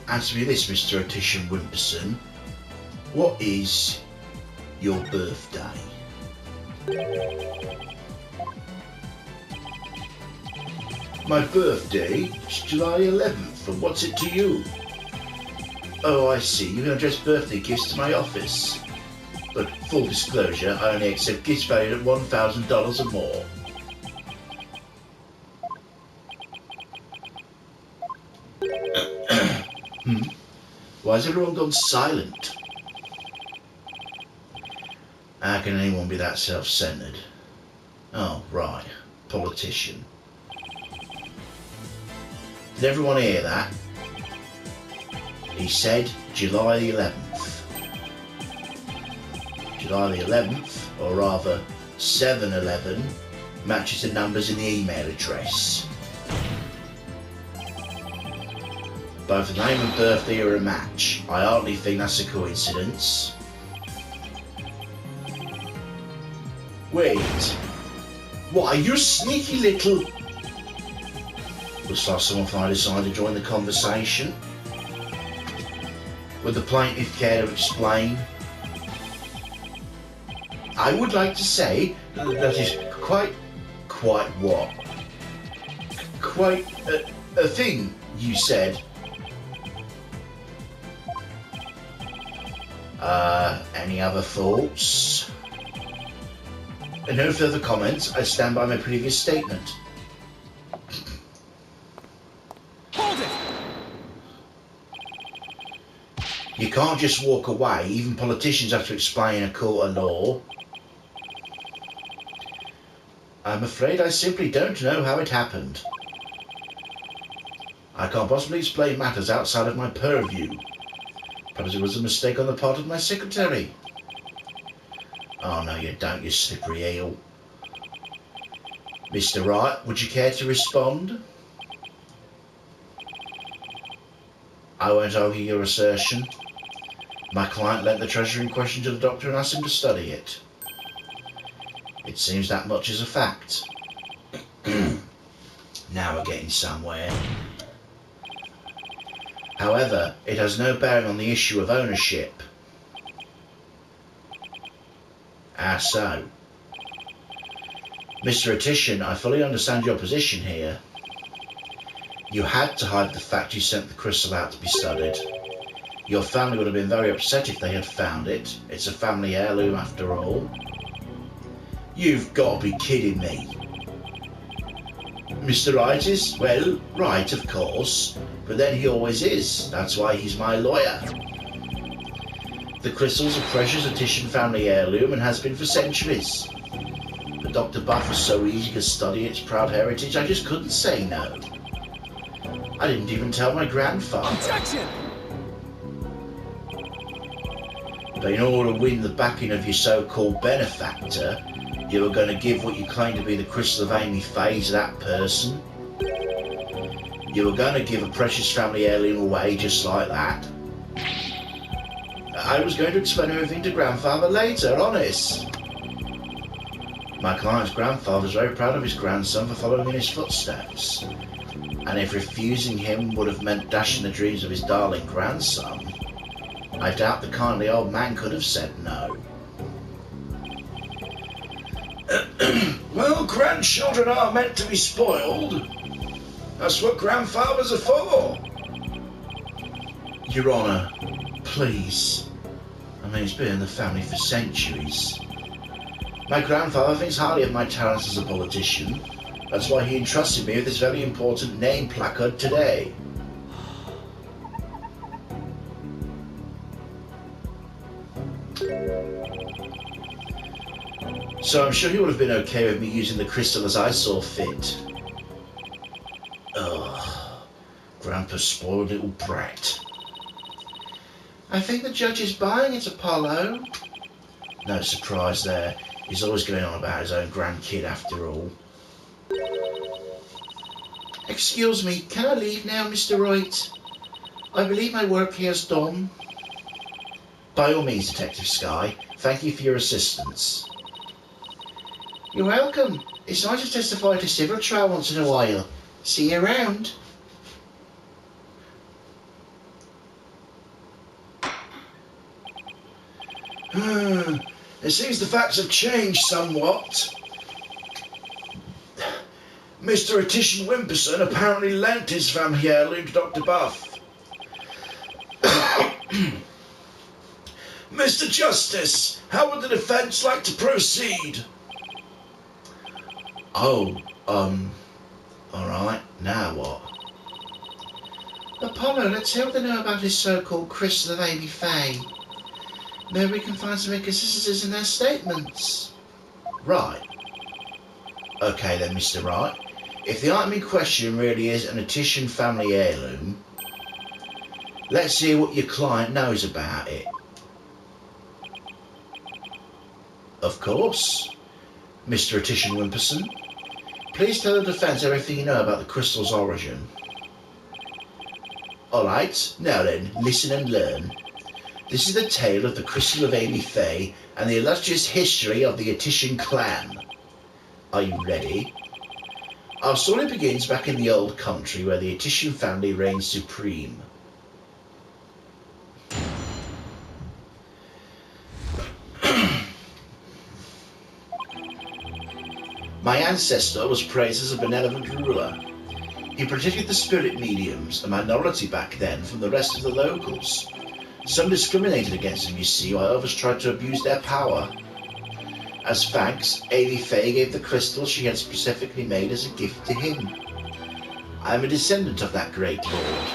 Answer me this, Mr. Otition Wimperson. What is your birthday? My birthday is July 11th, and what's it to you? Oh, I see, you can address birthday gifts to my office. But full disclosure, I only accept gifts valued at $1,000 or more. Why has everyone gone silent? How can anyone be that self-centered? Oh, right. Politician. Did everyone hear that? He said July the 11th. July the 11th, or rather 7/11, matches the numbers in the email address. Both the name and birthday are a match. I hardly think that's a coincidence. Wait. What, you sneaky little... Looks like someone finally decided to join the conversation. Would the plaintiff care to explain? I would like to say that is quite what? Quite a thing, you said. Any other thoughts? No further comments. I stand by my previous statement. Hold it! You can't just walk away. Even politicians have to explain a court of law. I'm afraid I simply don't know how it happened. I can't possibly explain matters outside of my purview. Perhaps it was a mistake on the part of my secretary. Oh no, you don't, you slippery eel. Mr. Wright, would you care to respond? I won't argue your assertion. My client lent the treasure in question to the doctor and asked him to study it. It seems that much is a fact. Now we're getting somewhere. However, it has no bearing on the issue of ownership. How so? Mr. Otition, I fully understand your position here. You had to hide the fact you sent the crystal out to be studied. Your family would have been very upset if they had found it. It's a family heirloom after all. You've got to be kidding me. Mr. Wright is, well, right, of course, but then he always is. That's why he's my lawyer. The crystal's a precious Otition family heirloom and has been for centuries. But Dr. Buff was so eager to study its proud heritage, I just couldn't say no. I didn't even tell my grandfather. Objection! But in order to win the backing of your so-called benefactor, you were going to give what you claim to be the crystal of Amy Faye to that person. You were going to give a precious family heirloom away just like that. I was going to explain everything to grandfather later, honest. My client's grandfather was very proud of his grandson for following in his footsteps. And if refusing him would have meant dashing the dreams of his darling grandson, I doubt the kindly old man could have said no. Well, grandchildren are meant to be spoiled. That's what grandfathers are for. Your Honour, please. I mean, it's been in the family for centuries. My grandfather thinks highly of my talents as a politician. That's why he entrusted me with this very important name placard today. So I'm sure he would have been okay with me using the crystal as I saw fit. Ugh, Grandpa's spoiled little brat. I think the judge is buying it, Apollo. No surprise there. He's always going on about his own grandkid after all. Excuse me, can I leave now, Mr. Wright? I believe my work here is done. By all means, Detective Skye. Thank you for your assistance. You're welcome. It's nice to testify at a civil trial once in a while. See you around. It seems the facts have changed somewhat. Mr. Attition Wimperson apparently lent his family heirloom to Dr. Buff. Mr. Justice, how would the defence like to proceed? Oh, alright, now what? Apollo, let's hear what they know about his so-called crystal of Amy Faye. Maybe we can find some inconsistencies in their statements. Right. Okay then, Mr. Wright. If the item in question really is an Attition family heirloom, let's hear what your client knows about it. Of course. Mr. Attition Wimperson, please tell the defence everything you know about the crystal's origin. Alright, now then, listen and learn. This is the tale of the crystal of Amy Faye and the illustrious history of the Attition clan. Are you ready? Our story begins back in the old country where the Attition family reigns supreme. My ancestor was praised as a benevolent ruler. He protected the spirit mediums, a minority back then, from the rest of the locals. Some discriminated against them, you see, while others tried to abuse their power. As thanks, Amy Faye gave the crystal she had specifically made as a gift to him. I am a descendant of that great lord.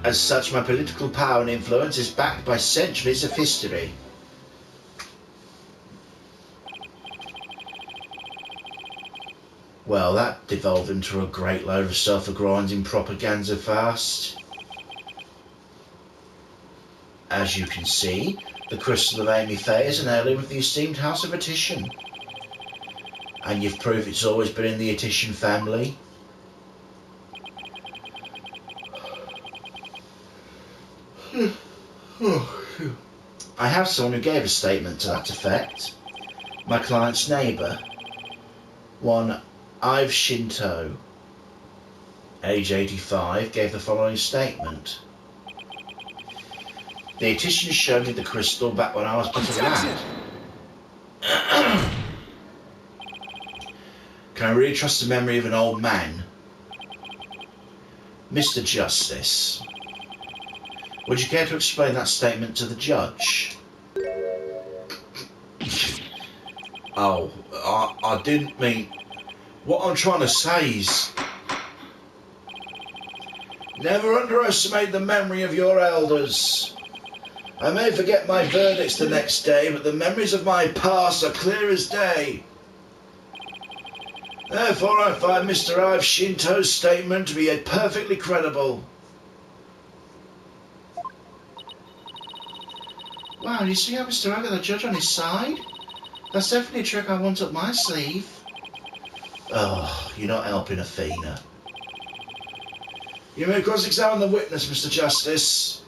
As such, my political power and influence is backed by centuries of history. Well, that devolved into a great load of self-aggrandizing propaganda fast. As you can see, the crystal of Amy Faye is an heirloom of the esteemed House of Attition. And you've proved it's always been in the Attition family. I have someone who gave a statement to that effect. My client's neighbour. One Ive Shinto, age 85, gave the following statement. The Attition showed me the crystal back when I was but a lad. Can I really trust the memory of an old man? Mr. Justice, would you care to explain that statement to the judge? Oh, I didn't mean... What I'm trying to say is... Never underestimate the memory of your elders. I may forget my verdicts the next day, but the memories of my past are clear as day. Therefore, I find Mr. Ive Shinto's statement to be perfectly credible. Wow, you see how Mr. Ive got the judge on his side? That's definitely a trick I want up my sleeve. Oh, you're not helping Athena. You may cross-examine the witness, Mr. Justice.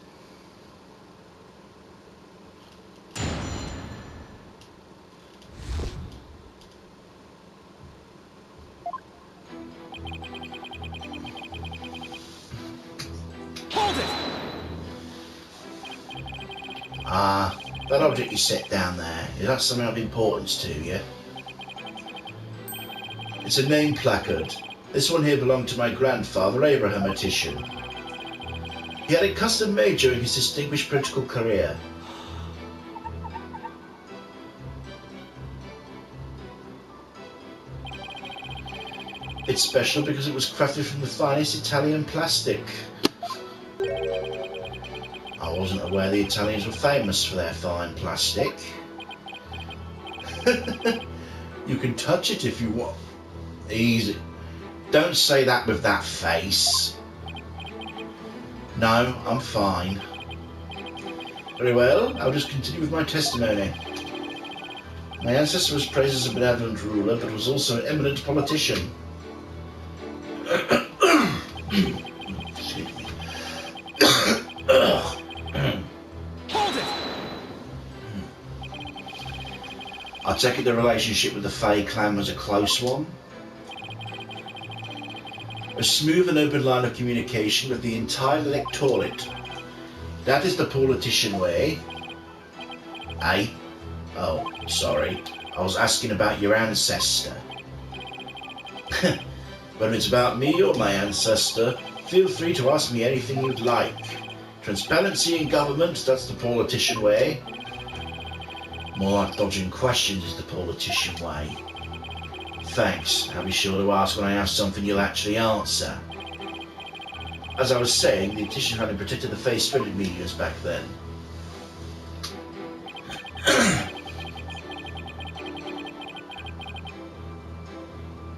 Hold it! That object you set down there, is that something of importance to you? It's a name placard. This one here belonged to my grandfather, Abraham Attition. He had it custom made during his distinguished political career. It's special because it was crafted from the finest Italian plastic. I wasn't aware the Italians were famous for their fine plastic. You can touch it if you want. Easy. Don't say that with that face. No, I'm fine. Very well, I'll just continue with my testimony. My ancestor was praised as a benevolent ruler, but was also an eminent politician. Excuse me. Hold it! I take it the relationship with the Faye clan was a close one. A smooth and open line of communication with the entire electorate. That is the politician way. Eh? Oh, sorry. I was asking about your ancestor. Whether it's about me or my ancestor, feel free to ask me anything you'd like. Transparency in government, that's the politician way. More like dodging questions is the politician way. Thanks, I'll be sure to ask when I have something you'll actually answer. As I was saying, the Titian hadn't protected the face spirit mediums back then.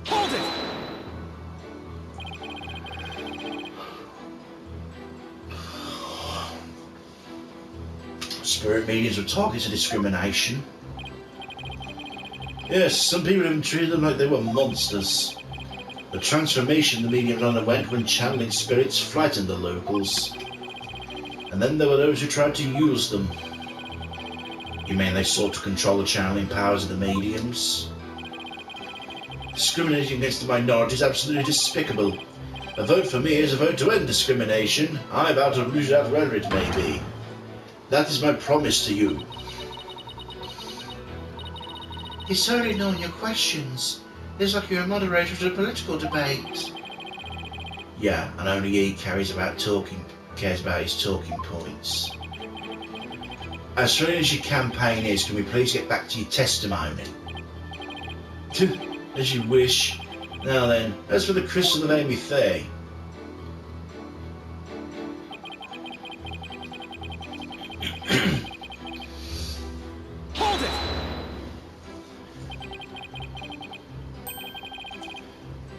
Hold it! Spirit mediums were targets of discrimination. Yes, some people even treated them like they were monsters. The transformation the mediums underwent when channeling spirits frightened the locals. And then there were those who tried to use them. You mean they sought to control the channeling powers of the mediums? Discriminating against the minority is absolutely despicable. A vote for me is a vote to end discrimination. I vow to root it out wherever it may be. That is my promise to you. He's thoroughly knowing your questions. It's like you're a moderator to a political debate. Yeah, and only he cares about his talking points. As strange as your campaign is, can we please get back to your testimony? As you wish. Now then, as for the crystal of Amy Faye. Hold it!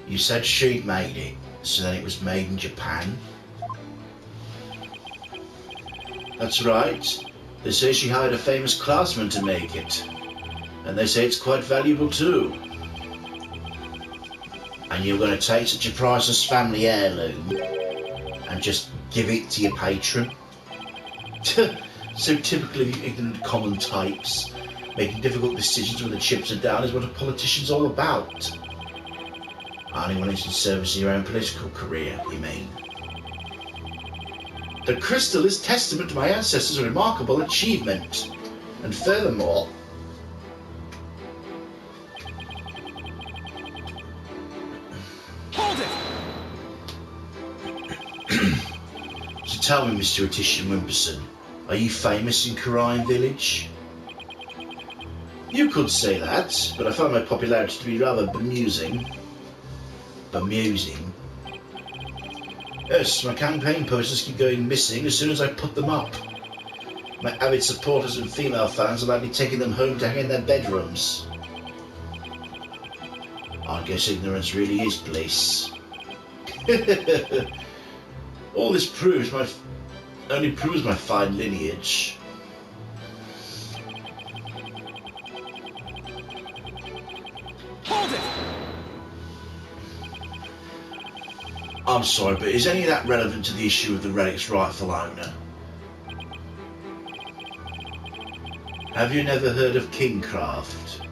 You said she'd made it, so then it was made in Japan? That's right. They say she hired a famous craftsman to make it. And they say it's quite valuable too. And you're going to take such a priceless family heirloom and just give it to your patron? So typically ignorant common types. Making difficult decisions when the chips are down is what a politician's all about. Only when it's in service of your own political career, you mean? The crystal is testament to my ancestors' remarkable achievement. And furthermore... Hold it! So tell me, Mr. Atitian Wimperson, are you famous in Karine Village? You could say that, but I find my popularity to be rather bemusing. Bemusing? Yes, my campaign posters keep going missing as soon as I put them up. My avid supporters and female fans are likely taking them home to hang in their bedrooms. I guess ignorance really is bliss. All this only proves my fine lineage. Hold it! I'm sorry, but is any of that relevant to the issue of the relic's rightful owner? Have you never heard of Kingcraft?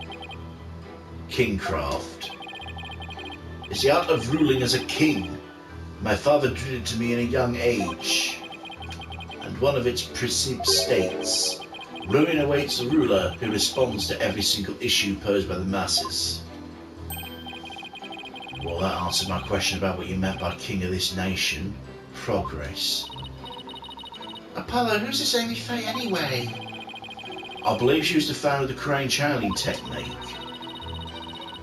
Kingcraft. It's the art of ruling as a king. My father drew it to me in a young age. And one of its precepts states, ruin awaits the ruler who responds to every single issue posed by the masses. Well, that answered my question about what you meant by king of this nation. Progress. Apollo, who's this Amy Faye anyway? I believe she was the founder of the crane channeling technique.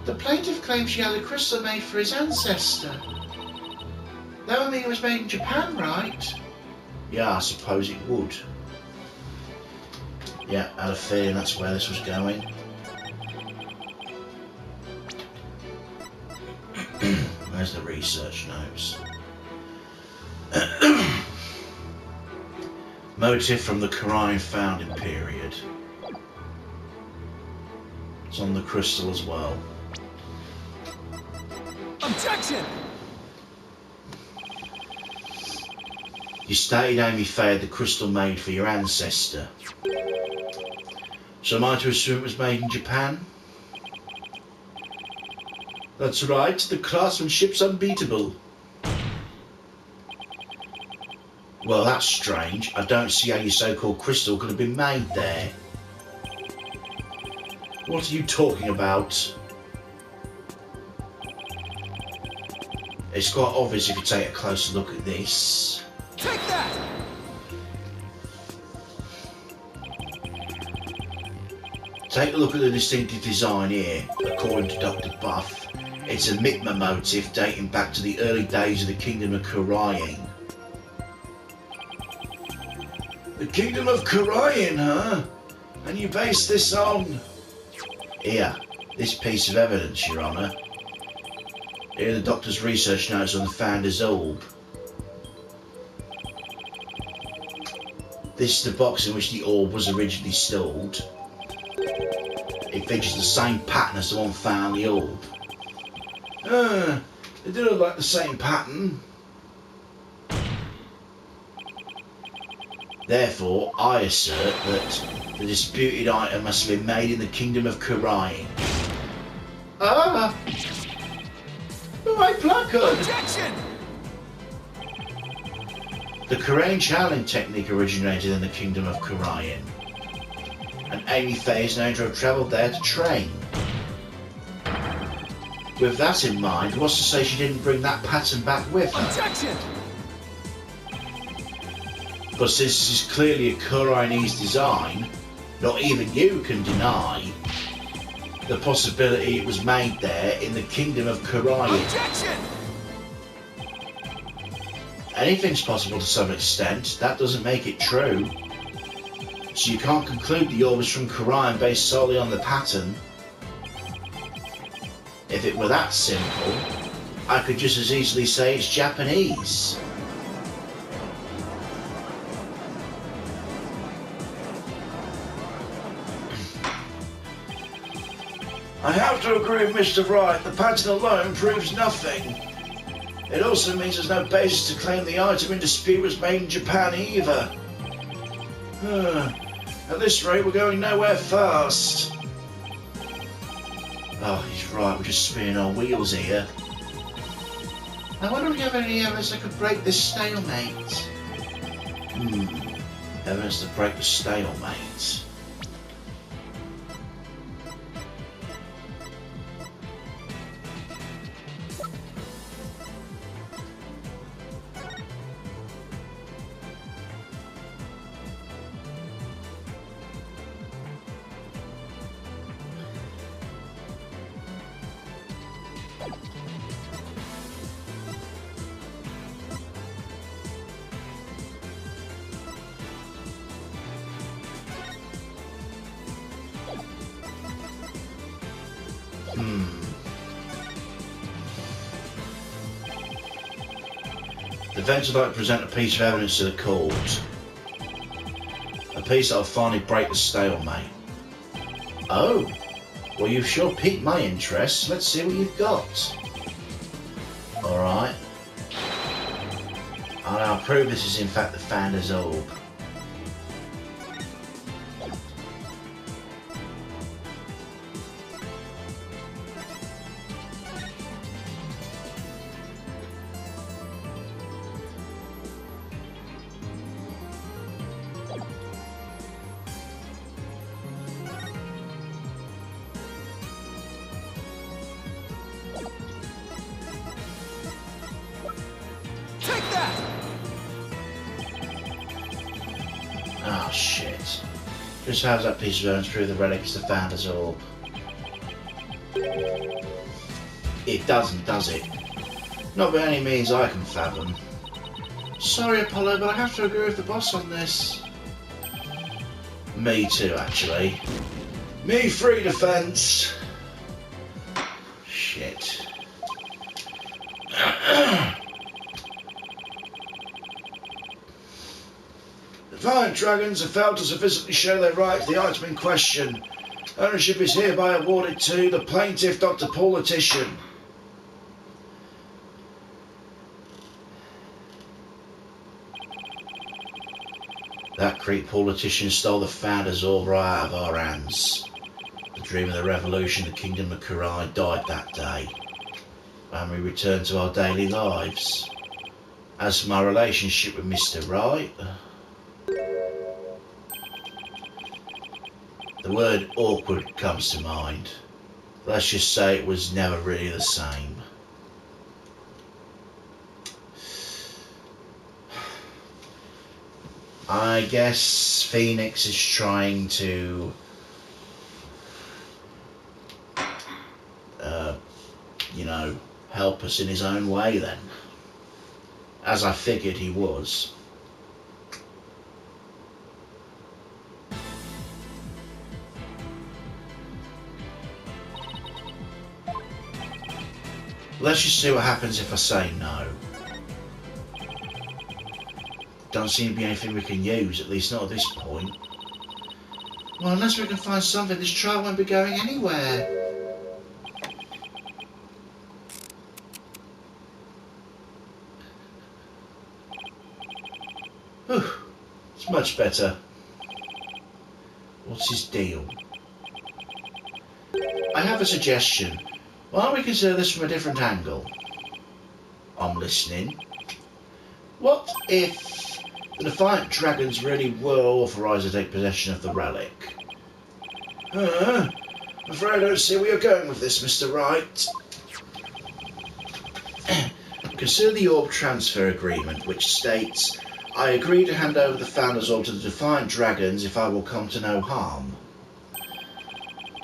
The plaintiff claims she had a crystal made for his ancestor. That would mean it was made in Japan, right? Yeah, I suppose it would. Yeah, I had a feeling that's where this was going. Where's the research notes? Motif from the Karine founding period. It's on the crystal as well. Objection! You stated Amy Faye had the crystal made for your ancestor. So am I to assume it was made in Japan? That's right, the craftsmanship's unbeatable. Well, that's strange. I don't see how your so-called crystal could have been made there. What are you talking about? It's quite obvious if you take a closer look at this. Take that! Take a look at the distinctive design here. According to Dr. Buff, it's a Mi'kmaq motif dating back to the early days of the Kingdom of Kurain. The Kingdom of Kurain, huh? And you base this on... Here, this piece of evidence, Your Honour. Here are the Doctor's research notes on the Founder's Orb. This is the box in which the orb was originally stored. It features the same pattern as the one found on the orb. They do look like the same pattern. Therefore, I assert that the disputed item must have been made in the Kingdom of Kurain. Ah! My placard! Objection! The Kurain channeling technique originated in the Kingdom of Kurain, and Amy Faye is known to have travelled there to train. With that in mind, what's to say she didn't bring that pattern back with her? Objection! But since this is clearly a Kurainese design, not even you can deny the possibility it was made there in the Kingdom of Kurain. Objection! Anything's possible to some extent, that doesn't make it true. So you can't conclude the orb is from Kurain based solely on the pattern. If it were that simple, I could just as easily say it's Japanese. I have to agree with Mr. Wright, the pattern alone proves nothing. It also means there's no basis to claim the item in dispute was made in Japan either. At this rate, we're going nowhere fast. Oh, he's right, we're just spinning our wheels here. I wonder if we have any evidence that could break this stalemate. Evidence to break the stalemate. The Defence would like to present a piece of evidence to the court. A piece that'll finally break the stalemate. Oh, well you've sure piqued my interest. Let's see what you've got. Alright. And I'll prove this is in fact the Founder's Orb. Oh shit. Just how's that piece of evidence prove the relic is the Founder's Orb? It doesn't, does it? Not by any means I can fathom. Sorry Apollo, but I have to agree with the boss on this. Me too, actually. Me free defense. Shit. Defiant Dragons have failed to sufficiently show their right to the item in question. Ownership is hereby awarded to the plaintiff, Dr. Politician. That creep Politician stole the Founder's Orb right out of our hands. The dream of the revolution, the Kingdom of Kurai, died that day. And we returned to our daily lives. As for my relationship with Mr. Wright, the The word awkward comes to mind. Let's just say it was never really the same. I guess Phoenix is trying to help us in his own way then. As I figured he was. Let's just see what happens if I say no. Don't seem to be anything we can use, at least not at this point. Well, unless we can find something, this trial won't be going anywhere. Whew, it's much better. What's his deal? I have a suggestion. Why don't we consider this from a different angle? I'm listening. What if the Defiant Dragons really were authorised to take possession of the relic? I'm afraid I don't see where you're going with this, Mr. Wright. Consider the Orb Transfer Agreement, which states, I agree to hand over the Founder's Orb to the Defiant Dragons if I will come to no harm.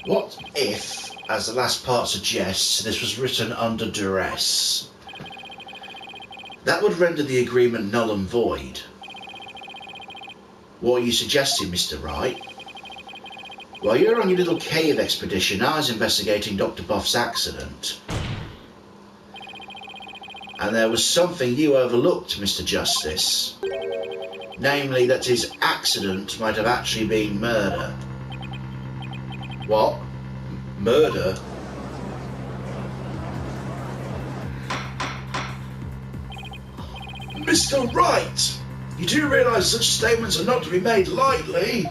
What if, as the last part suggests, this was written under duress? That would render the agreement null and void. What are you suggesting, Mr. Wright? While you're on your little cave expedition, I was investigating Dr. Buff's accident. And there was something you overlooked, Mr. Justice. Namely, that his accident might have actually been murder. What? Murder? Mr. Wright! You do realise such statements are not to be made lightly?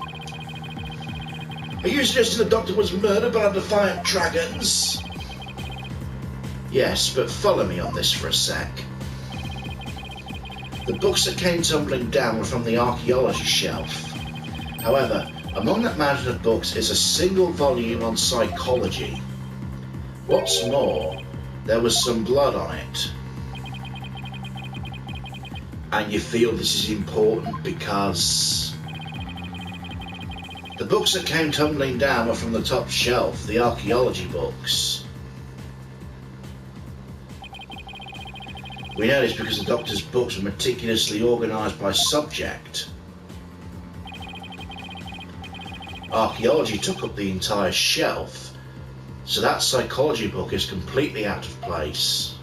Are you suggesting the Doctor was murdered by the Defiant Dragons? Yes, but follow me on this for a sec. The books that came tumbling down were from the archaeology shelf. However, among that mountain of books is a single volume on psychology. What's more, there was some blood on it. And you feel this is important because the books that came tumbling down were from the top shelf, the archaeology books. We know this because the Doctor's books were meticulously organised by subject. Archaeology took up the entire shelf, so that psychology book is completely out of place.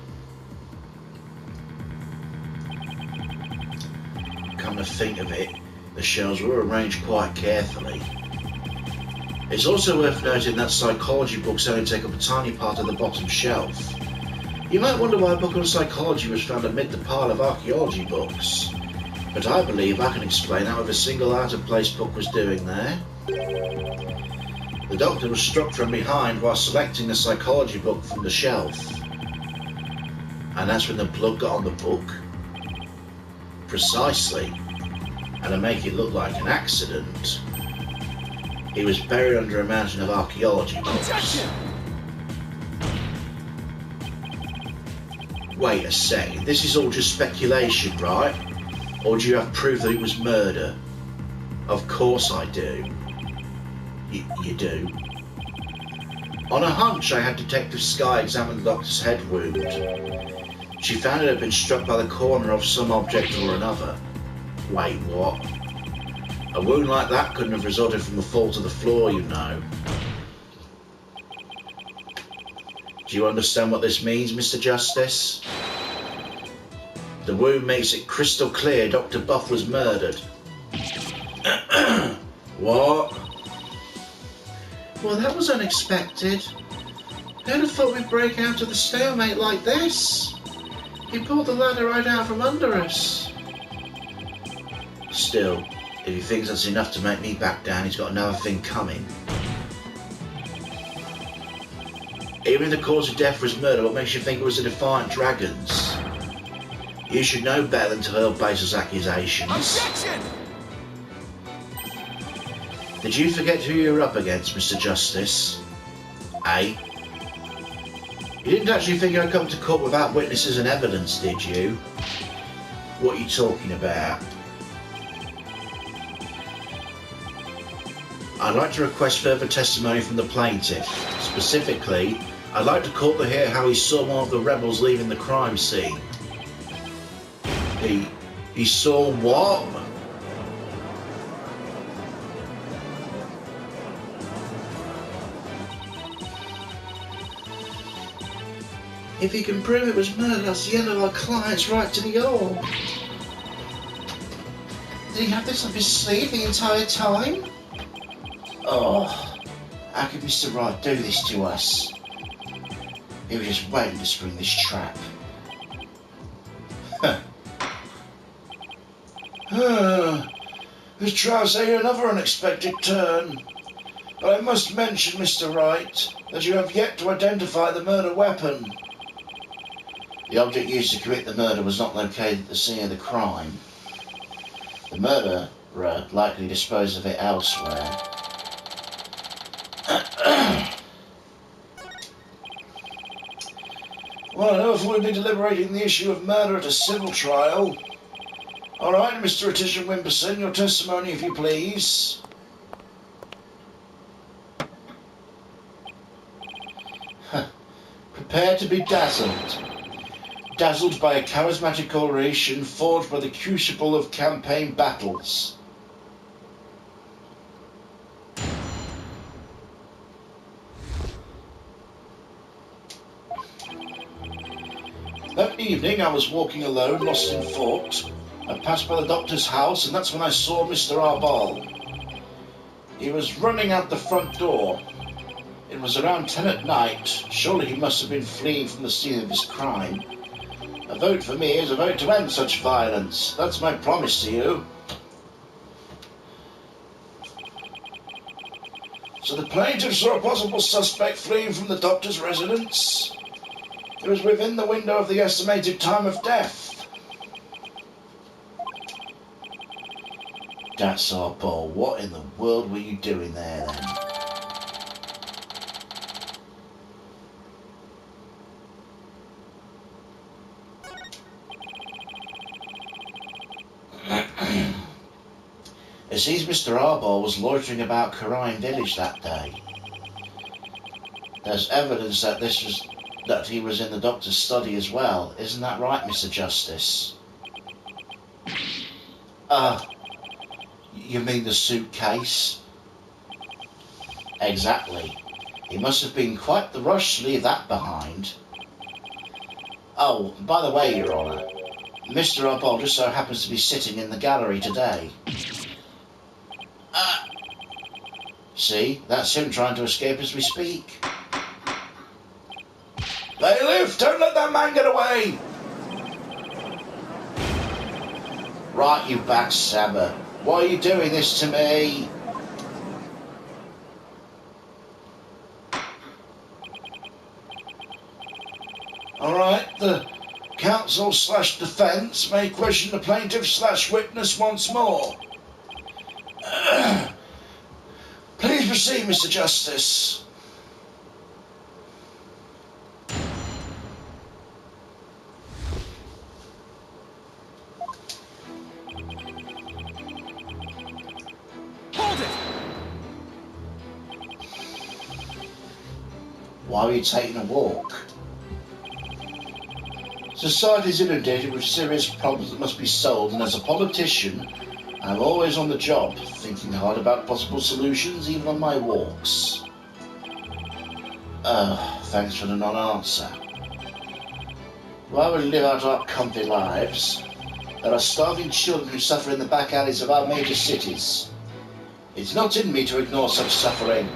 Come to think of it, the shelves were arranged quite carefully. It's also worth noting that psychology books only take up a tiny part of the bottom shelf. You might wonder why a book on psychology was found amid the pile of archaeology books, but I believe I can explain how a single out-of-place book was doing there. The Doctor was struck from behind while selecting the psychology book from the shelf, and that's when the blood got on the book. Precisely, and to make it look like an accident, he was buried under a mountain of archaeology books. Objection! Wait a second, this is all just speculation, right? Or do you have proof that it was murder? Of course I do. You do? On a hunch, I had Detective Skye examine the Doctor's head wound. She found it had been struck by the corner of some object or another. Wait, what? A wound like that couldn't have resulted from the fall to the floor, you know. Do you understand what this means, Mr. Justice? The wound makes it crystal clear Dr. Buff was murdered. What? Well, that was unexpected. Who'd have thought we'd break out of the stalemate like this? He pulled the ladder right out from under us. Still, if he thinks that's enough to make me back down, he's got another thing coming. Even if the cause of death was murder, what makes you think it was the Defiant Dragons? You should know better than to hurl baseless accusations. Objection! Did you forget who you were up against, Mr. Justice? Eh? You didn't actually figure I'd come to court without witnesses and evidence, did you? What are you talking about? I'd like to request further testimony from the plaintiff. Specifically, I'd like the court to hear how he saw one of the rebels leaving the crime scene. He saw what? If he can prove it was murder, that's the end of our client's right to be all. Did he have this up his sleeve the entire time? Oh, how could Mr. Wright do this to us? He was just waiting to spring this trap. This trial's taken another unexpected turn. But I must mention, Mr. Wright, that you have yet to identify the murder weapon. The object used to commit the murder was not located at the scene of the crime. The murderer likely disposed of it elsewhere. Well, I know if we'll be deliberating the issue of murder at a civil trial. All right, Mr. Attition Wimberson, your testimony, if you please. Prepare to be dazzled. Dazzled by a charismatic oration forged by the crucible of campaign battles. That evening I was walking alone, lost in thought. I passed by the doctor's house, and that's when I saw Mr. Arbol. He was running out the front door. It was around 10 at night. Surely he must have been fleeing from the scene of his crime. A vote for me is a vote to end such violence. That's my promise to you. So the plaintiff saw a possible suspect fleeing from the doctor's residence. It was within the window of the estimated time of death. That's our ball. What in the world were you doing there then? It seems Mr. Arbol was loitering about Karine Village that day. There's evidence that he was in the doctor's study as well. Isn't that right, Mr. Justice? You mean the suitcase? Exactly. It must have been quite the rush to leave that behind. Oh, by the way, Your Honour, Mr. Arbol just so happens to be sitting in the gallery today. See, that's him trying to escape as we speak. Bailiff, don't let that man get away! Right, you backstabber. Why are you doing this to me? Alright, the counsel/defence may question the plaintiff/witness once more. Please proceed, Mr. Justice. Hold it! Why are you taking a walk? Society's inundated with serious problems that must be solved, and as a politician, I'm always on the job, thinking hard about possible solutions, even on my walks. Thanks for the non-answer. While we live out our comfy lives, there are starving children who suffer in the back alleys of our major cities. It's not in me to ignore such suffering.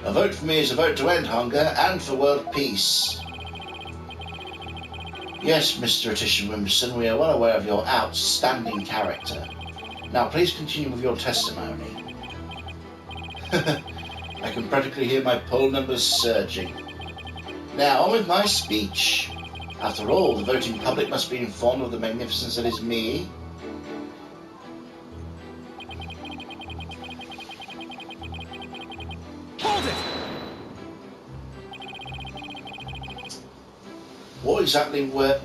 A vote for me is a vote to end hunger and for world peace. Yes, Mr. Attition Wimberson, we are well aware of your outstanding character. Now please continue with your testimony. I can practically hear my poll numbers surging. Now on with my speech. After all, the voting public must be informed of the magnificence that is me. Where exactly were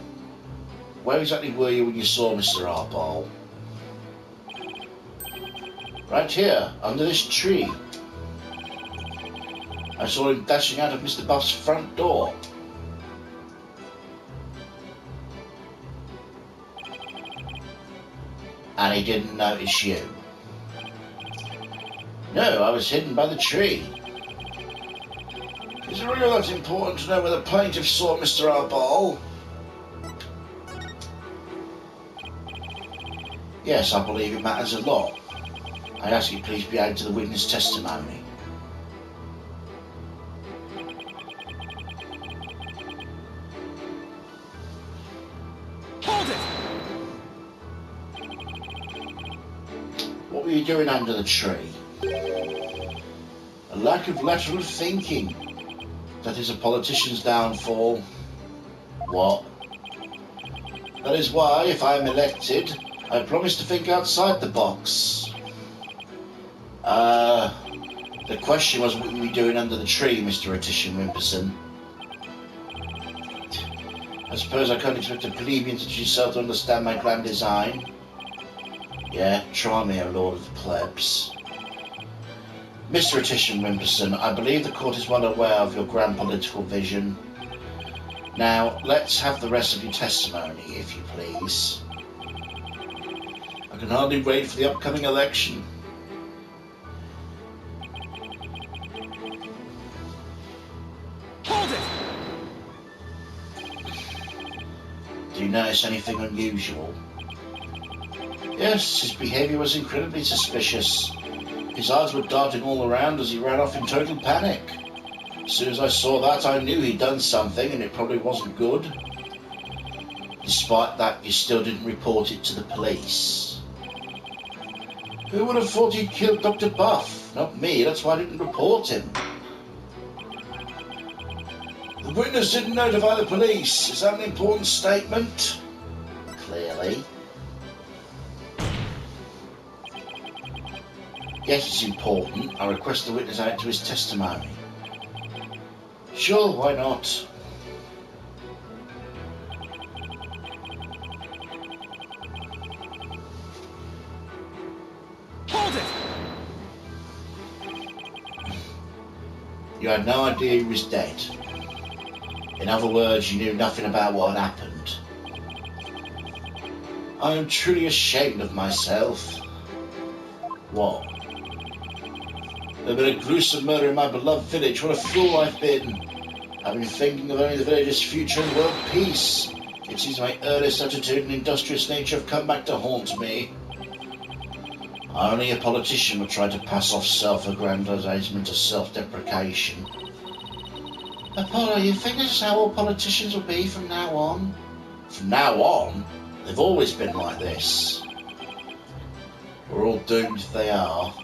you when you saw Mr. Arpal? Right here, under this tree. I saw him dashing out of Mr. Buff's front door. And he didn't notice you? No, I was hidden by the tree. Is it really that important to know where the plaintiff saw Mr. Arbol? Yes, I believe it matters a lot. I ask you please be added to the witness testimony. Hold it! What were you doing under the tree? A lack of lateral thinking. That is a politician's downfall. What? That is why, if I am elected, I promise to think outside the box. The question was what were you doing under the tree, Mr. Attition Wimperson? I suppose I can't expect a plebeian such as yourself to understand my grand design. Yeah, try me, O Lord of the Plebs. Mr. Attition Wimperson, I believe the court is well aware of your grand political vision. Now, let's have the rest of your testimony, if you please. I can hardly wait for the upcoming election. Hold it! Do you notice anything unusual? Yes, his behaviour was incredibly suspicious. His eyes were darting all around as he ran off in total panic. As soon as I saw that, I knew he'd done something and it probably wasn't good. Despite that, you still didn't report it to the police. Who would have thought he'd killed Dr. Buff? Not me, that's why I didn't report him. The witness didn't notify the police. Is that an important statement? Clearly. Yes, it's important. I request the witness add it to his testimony. Sure, why not? Hold it! You had no idea he was dead. In other words, you knew nothing about what had happened. I am truly ashamed of myself. What? There's been a gruesome murder in my beloved village. What a fool I've been. I've been thinking of only the village's future and world peace. It seems my earnest attitude and industrious nature have come back to haunt me. Only a politician would try to pass off self-aggrandizement as self-deprecation. Apollo, you think this is how all politicians will be from now on? From now on? They've always been like this. We're all doomed if they are.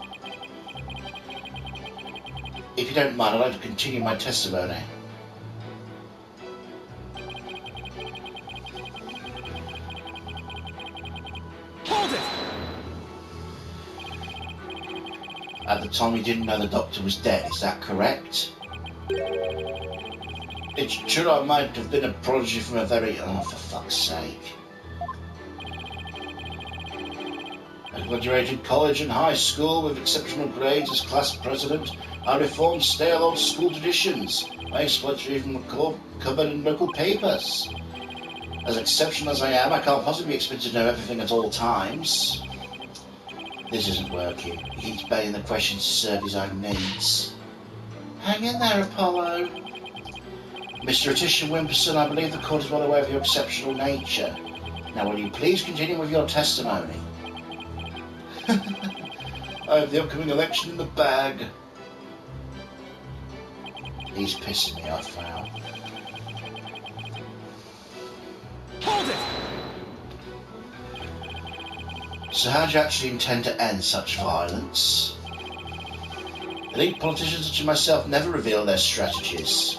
If you don't mind, I'd like to continue my testimony. Hold it! At the time you didn't know the doctor was dead, is that correct? It's true I might have been a prodigy from a very... Oh, for fuck's sake. I graduated college and high school with exceptional grades as class president. I reformed stale old school traditions. I exploited even the covered in local papers. As exceptional as I am, I can't possibly expect to know everything at all times. This isn't working. He keeps baiting the questions to serve his own needs. Hang in there, Apollo. Mr. Attition Wimperson, I believe the court is well aware of your exceptional nature. Now, will you please continue with your testimony? I have the upcoming election in the bag. He's pissing me off now. Hold it! So how do you actually intend to end such violence? Elite politicians such as myself never reveal their strategies.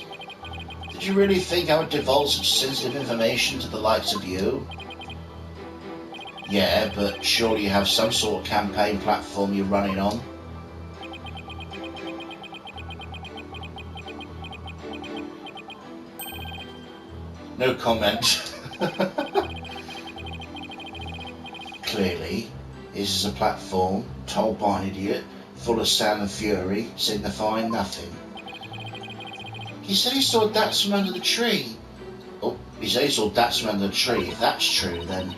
Did you really think I would divulge such sensitive information to the likes of you? Yeah, but surely you have some sort of campaign platform you're running on. No comment. Clearly, this is a platform told by an idiot, full of sound and fury, signifying nothing. He said he saw Dats from under the tree. Oh, he said he saw Dats from under the tree. If that's true, then...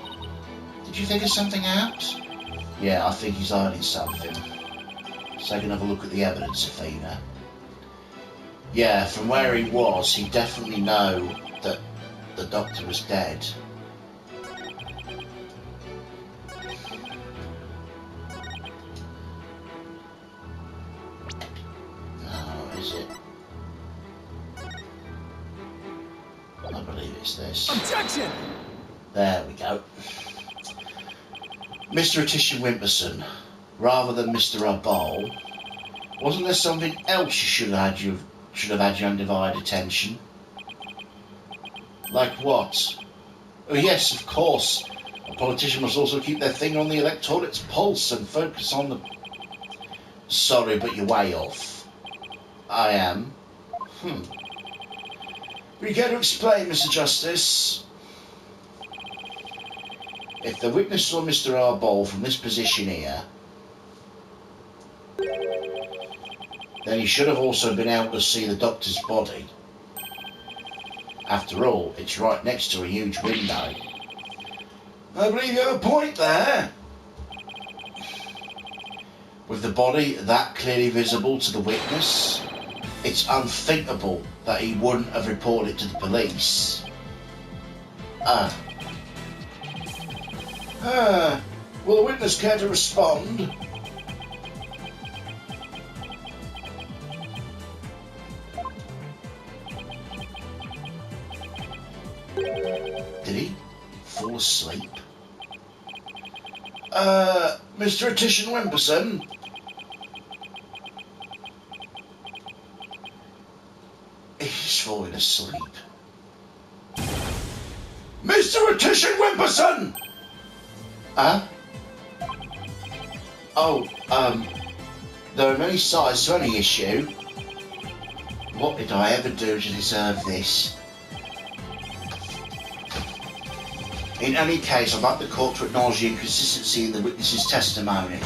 Did you figure something out? Yeah, I think he's hiding something. Let's take another look at the evidence, Athena. Yeah, from where he was, he definitely know that the doctor was dead. Oh, is it? I believe it's this. Objection! There we go. Mr. Atisha Wimperson, rather than Mr. Arbol, wasn't there something else you should have had your undivided attention? Like what? Oh yes, of course. A politician must also keep their finger on the electorate's pulse and focus on the... Sorry, but you're way off. I am. We care to explain, Mr. Justice. If the witness saw Mr. Arbol from this position here, then he should have also been able to see the doctor's body. After all, it's right next to a huge window. I believe you have a point there. With the body that clearly visible to the witness, it's unthinkable that he wouldn't have reported it to the police. Will the witness care to respond? Did he fall asleep? Mr. Atisha Wimperson? He's falling asleep. Mr. Atisha Wimperson! Oh, there are many sides to any issue. What did I ever do to deserve this? In any case, I'd like the court to acknowledge the inconsistency in the witness's testimony.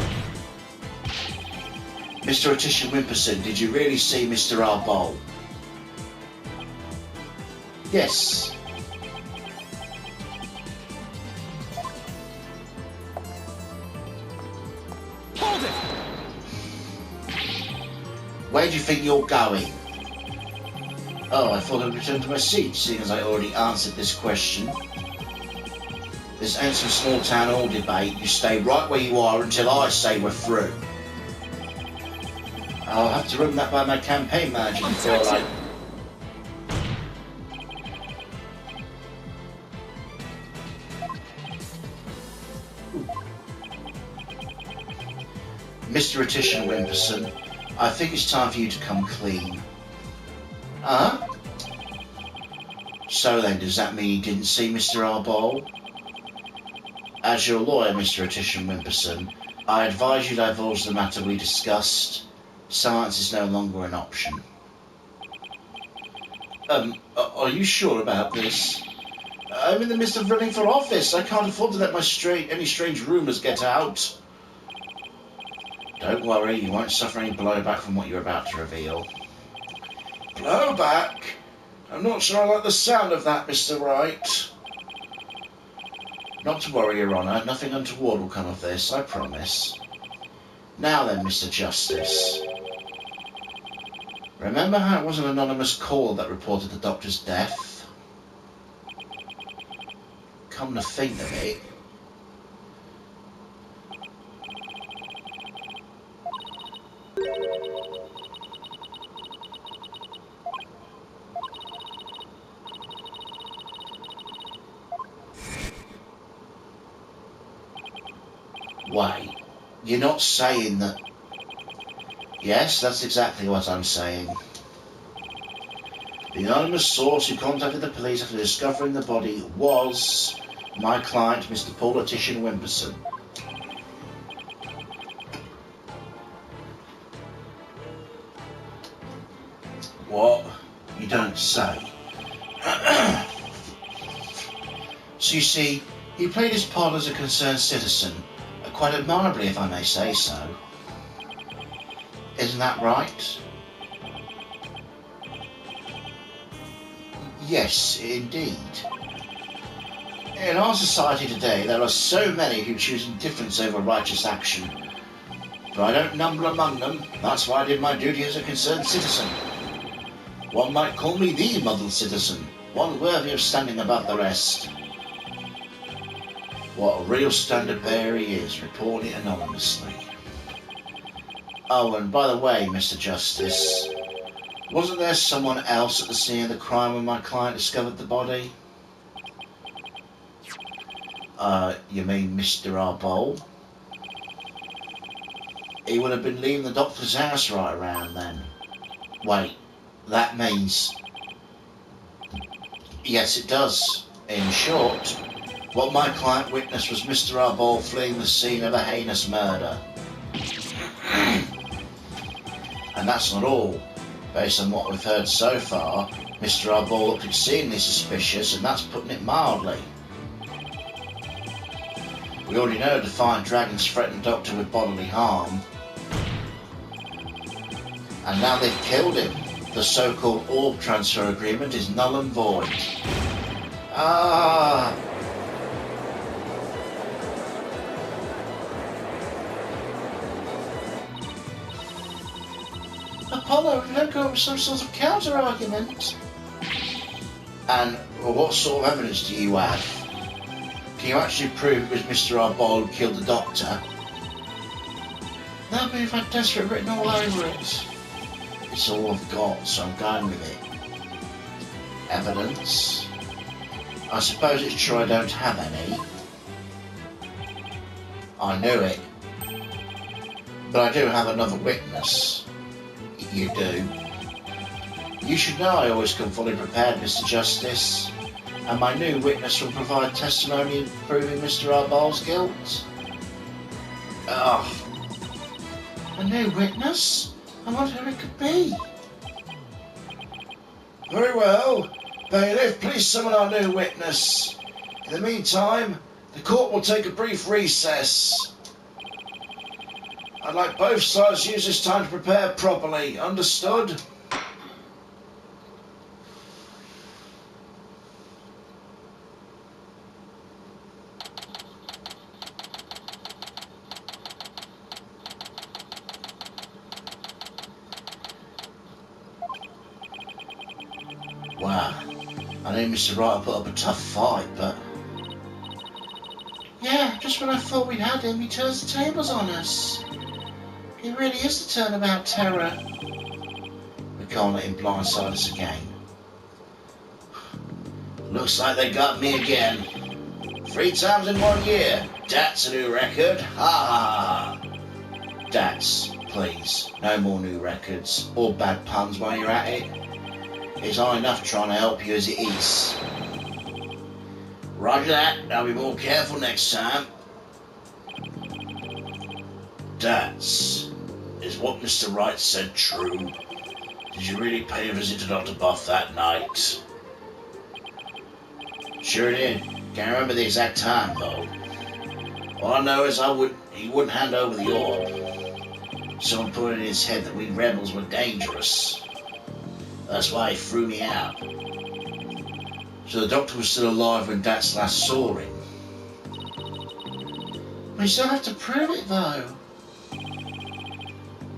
Mr. Atisha Wimperson, did you really see Mr. Arbol? Yes. Hold it! Where do you think you're going? Oh, I thought I'd return to my seat, seeing as I already answered this question. This ain't some small town hall debate. You stay right where you are until I say we're through. I'll have to run that by my campaign manager before I... Mr. Atisha Wimperson, I think it's time for you to come clean. So then, does that mean you didn't see Mr. Arbol? As your lawyer, Mr. Atisha Wimperson, I advise you to divulge the matter we discussed. Science is no longer an option. Are you sure about this? I'm in the midst of running for office. I can't afford to let any strange rumours get out. Don't worry, you won't suffer any blowback from what you're about to reveal. Blowback? I'm not sure I like the sound of that, Mr. Wright. Not to worry, Your Honour. Nothing untoward will come of this, I promise. Now then, Mr. Justice. Remember how it was an anonymous caller that reported the doctor's death? Come to think of it... Wait, you're not saying that... Yes, that's exactly what I'm saying. The anonymous source who contacted the police after discovering the body was my client, Mr. Paul Atisha Wimperson. What? You don't say. So you see, he played his part as a concerned citizen, quite admirably if I may say so. Isn't that right? Yes, indeed. In our society today, there are so many who choose indifference over righteous action. But I don't number among them. That's why I did my duty as a concerned citizen. One might call me the model citizen, one worthy of standing above the rest. What a real standard bearer he is, reporting it anonymously. Oh, and by the way, Mr. Justice, wasn't there someone else at the scene of the crime when my client discovered the body? You mean Mr. Arbol? He would have been leaving the doctor's house right around then. Wait, that means... Yes, it does. In short, what my client witnessed was Mr. Arbol fleeing the scene of a heinous murder. And that's not all. Based on what we've heard so far, Mr. Arbol looked exceedingly suspicious, and that's putting it mildly. We already know Defiant Dragons threatened the Doctor with bodily harm. And now they've killed him. The so-called orb transfer agreement is null and void. Ah! Apollo, we don't go with some sort of counter-argument. And what sort of evidence do you have? Can you actually prove it was Mr. Arbol who killed the Doctor? No, but you've had desperate written all over it. It's all I've got, so I'm going with it. Evidence? I suppose it's true I don't have any. I knew it. But I do have another witness. You do. You should know I always come fully prepared, Mr. Justice. And my new witness will provide testimony proving Mr. Arbol's guilt. Ugh. A new witness? I wonder who it could be. Very well. Bailiff, please summon our new witness. In the meantime, the court will take a brief recess. I'd like both sides to use this time to prepare properly. Understood? Wow, I knew Mr. Wright put up a tough fight, but... Yeah, just when I thought we'd had him, he turns the tables on us. He really is the turnabout terror. We can't let him blindside us again. Looks like they got me again. 3 times in 1 year. That's a new record. Ha ha ha. Dats, please, no more new records or bad puns while you're at it. It's hard enough trying to help you as it is. Roger that, I'll be more careful next time. Dats, is what Mr. Wright said true? Did you really pay a visit to Dr. Buff that night? Sure did. Can't remember the exact time though. All I know is he wouldn't hand over the orb. Someone put it in his head that we rebels were dangerous. That's why he threw me out. So the Doctor was still alive when Dats last saw him. We still have to prove it though.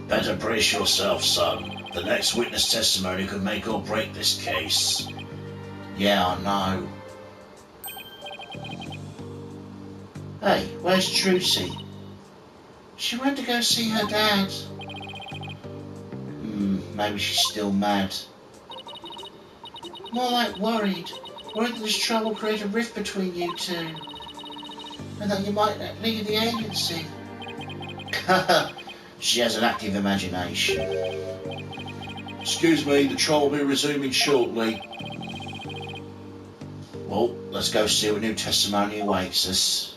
Better brace yourself, son. The next witness testimony could make or break this case. Yeah, I know. Hey, where's Trucy? She went to go see her dad. Maybe she's still mad. More like worried. Worried that this trouble will create a rift between you two. And that you might leave the agency. She has an active imagination. Excuse me, the trial will be resuming shortly. Well, let's go see what new testimony awaits us.